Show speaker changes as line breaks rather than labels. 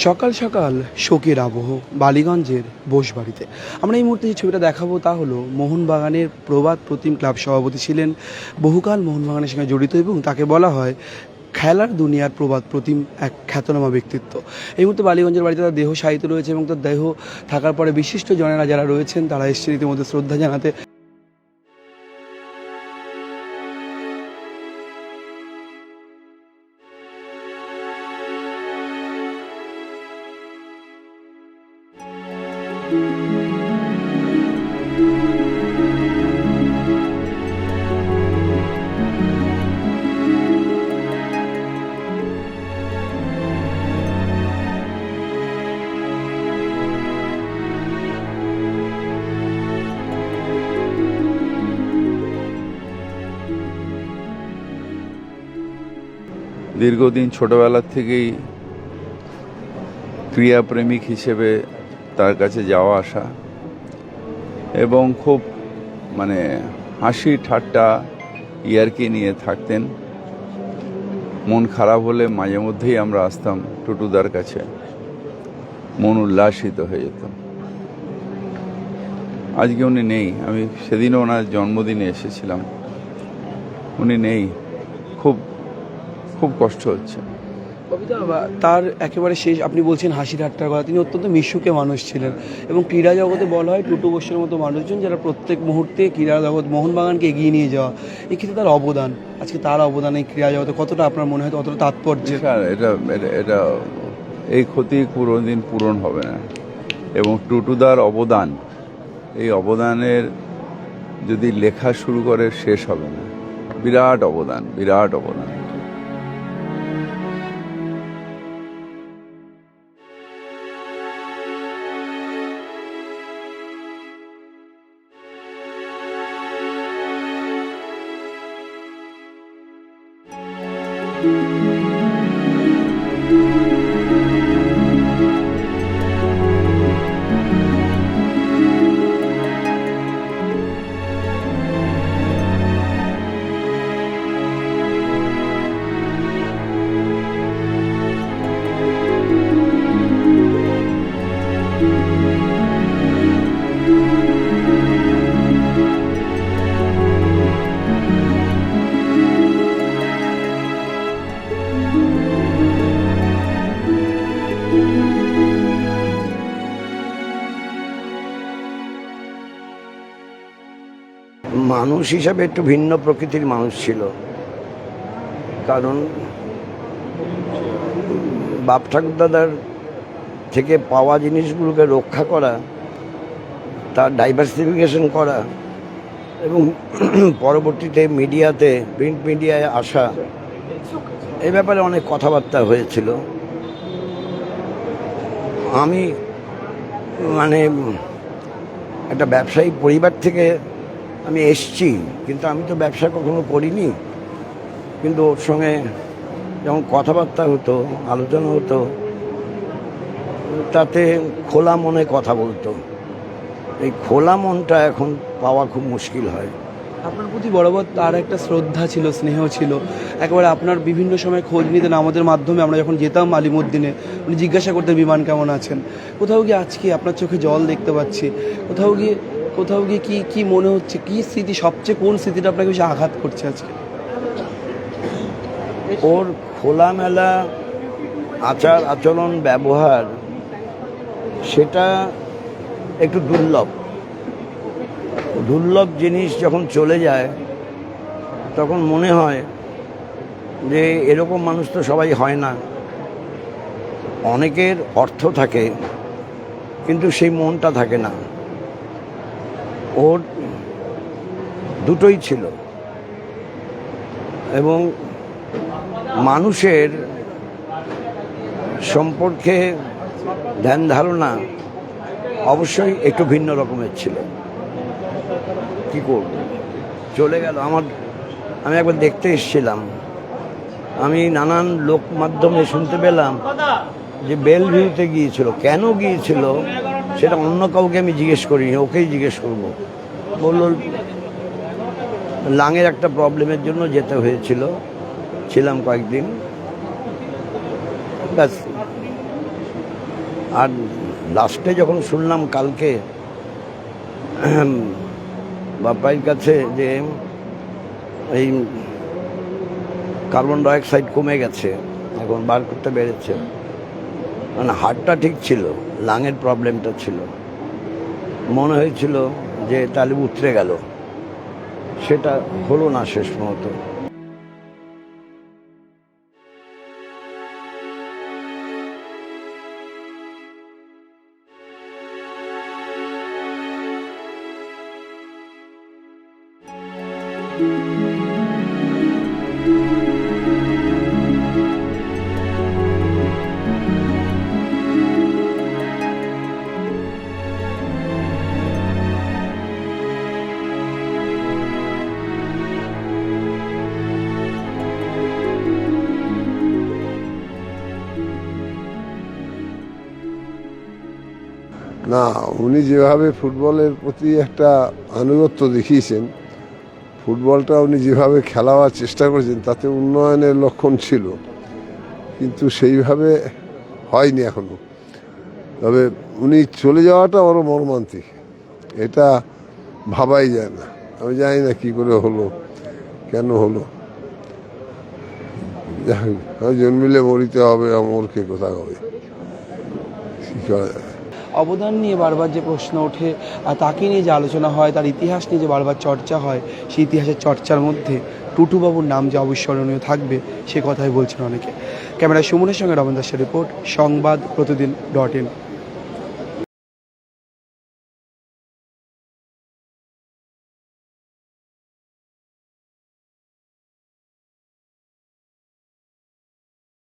সকাল সকাল শোকের আবহ বালিগঞ্জের বোসবাড়িতে। আমরা এই মুহূর্তে যে ছবিটা দেখাবো তা হলো মোহনবাগানের প্রবাদ প্রতিম ক্লাব সভাপতি ছিলেন, বহুকাল মোহনবাগানের সঙ্গে জড়িত এবং তাকে বলা হয় খেলার দুনিয়ার প্রবাদ প্রতিম এক খ্যাতনামা ব্যক্তিত্ব। এই মুহূর্তে বালিগঞ্জের বাড়িতে তার দেহ শায়িত রয়েছে এবং তার দেহ থাকার পরে বিশিষ্ট জনেরা যারা রয়েছেন তারা এসছে রীতিমধ্যে শ্রদ্ধা জানাতে।
দীর্ঘদিন ছোটবেলার থেকেই ক্রীড়াপ্রেমিক হিসেবে তার কাছে যাওয়া আসা এবং খুব হাসি ঠাট্টা ইয়ার্কি নিয়ে থাকতেন। মন খারাপ হলে মাঝে মধ্যেই আমরা আসতাম টুটুদার কাছে, মন উল্লাসিত হয়ে যেত। আজকে উনি নেই, আমি সেদিনও ওনার জন্মদিনে এসেছিলাম, উনি নেই, খুব খুব কষ্ট হচ্ছে।
তার একেবারে শেষ আপনি বলছেন হাসি ঠাট্টার কথা, তিনি অত্যন্ত মিশুকে মানুষ ছিলেন এবং ক্রীড়া জগতে বলা হয় টুটু বোসের মতো মানুষজন যারা প্রত্যেক মুহূর্তে ক্রীড়া জগৎ মোহনবাগানকে এগিয়ে নিয়ে যাওয়া, এক্ষেত্রে তার অবদান, আজকে তার অবদান এই ক্রীড়া জগতে কতটা আপনার মনে হয় কতটা তাৎপর্য?
এটা এটা এই ক্ষতি কোনোদিন পূরণ হবে না এবং টুটুদার অবদান, এই অবদানের যদি লেখা শুরু করে শেষ হবে না। বিরাট অবদান, বিরাট অবদান।
মানুষ হিসাবে একটু ভিন্ন প্রকৃতির মানুষ ছিল, কারণ বাপ ঠাকুরদাদার থেকে পাওয়া জিনিসগুলোকে রক্ষা করা, তার ডাইভার্সিফিকেশন করা এবং পরবর্তীতে মিডিয়াতে, প্রিন্ট মিডিয়ায় আসা, এই ব্যাপারে অনেক কথাবার্তা হয়েছিল। আমি একটা ব্যবসায়ী পরিবার থেকে আমি এসছি, কিন্তু আমি তো ব্যবসা কখনো করিনি। কিন্তু ওর সঙ্গে যখন কথাবার্তা হতো, আলোচনা হতো, তাতে খোলা মনে কথা বলতো। এই খোলা মনটা এখন পাওয়া খুব মুশকিল হয়।
আপনার প্রতি বরাবর তার একটা শ্রদ্ধা ছিল, স্নেহ ছিল। একেবারে আপনার বিভিন্ন সময় খোঁজ নিতেন আমাদের মাধ্যমে, আমরা যখন যেতাম আলিমুদ্দিনে উনি জিজ্ঞাসা করতেন বিমান কেমন আছেন। কোথাও গিয়ে আজকে আপনার চোখে জল দেখতে পাচ্ছি, কোথাও গিয়ে কি মনে হচ্ছে, কি স্মৃতি, সবচেয়ে কোন স্মৃতিটা আপনাকে বেশি আঘাত করছে আজকে?
ওর খোলামেলা আচার আচরণ, ব্যবহার, সেটা একটু দুর্লভ জিনিস। যখন চলে যায় তখন মনে হয় যে এরকম মানুষ তো সবাই হয় না। অনেকের অর্থ থাকে কিন্তু সেই মনটা থাকে না। ওর দুটোই ছিল এবং মানুষের সম্পর্কে ধ্যান ধারণা অবশ্যই একটু ভিন্ন রকমের ছিল। কি করব, চলে গেল। আমি একবার দেখতে এসেছিলাম, আমি নানান লোক মাধ্যমে শুনতে পেলাম যে বেলভিউতে গিয়েছিল। কেন গিয়েছিল সেটা অন্য কাউকে আমি জিজ্ঞেস করিনি, ওকেই জিজ্ঞেস করব। বলল লাঙের একটা প্রবলেমের জন্য যেতে হয়েছিল, ছিলাম কয়েকদিন, ব্যাস আর লাস্টে যখন শুনলাম কালকে বাপ্পাইয়ের কাছে যে এই কার্বন ডাইঅক্সাইড কমে গেছে, এখন বার করতে বেড়েছে, মানে হার্টটা ঠিক ছিল, লাঙের প্রবলেমটা ছিল, মনে হয়েছিল যে তাহলে উতরে গেল, সেটা হলো না শেষ মুহূর্ত।
না, উনি যেভাবে ফুটবলের প্রতি একটা আনুগত্য দেখিয়েছেন, ফুটবলটা উনি যেভাবে খেলাবার চেষ্টা করেছেন তাতে উন্নয়নের লক্ষণ ছিল, কিন্তু সেইভাবে হয়নি এখনো। তবে উনি চলে যাওয়াটা বড় মর্মান্তিক, এটা ভাবাই যায় না। আমি জানি না কি করে হলো, কেন হলো। জন্মিলে মরিতে হবে, অমরকে কোথা হবে, কি করা যাবে।
অবদান নিয়ে বারবার যে প্রশ্ন ওঠে আর তাকে নিয়ে যে আলোচনা হয়, তার ইতিহাস নিয়ে যে বারবার চর্চা হয়, সেই ইতিহাসের চর্চার মধ্যে টুটুবাবুর নাম যে অবিস্মরণীয় থাকবে সে কথাই বলছেন অনেকে। ক্যামেরায় সুমনের সঙ্গে রমেন দাসের রিপোর্ট, সংবাদ প্রতিদিন .in।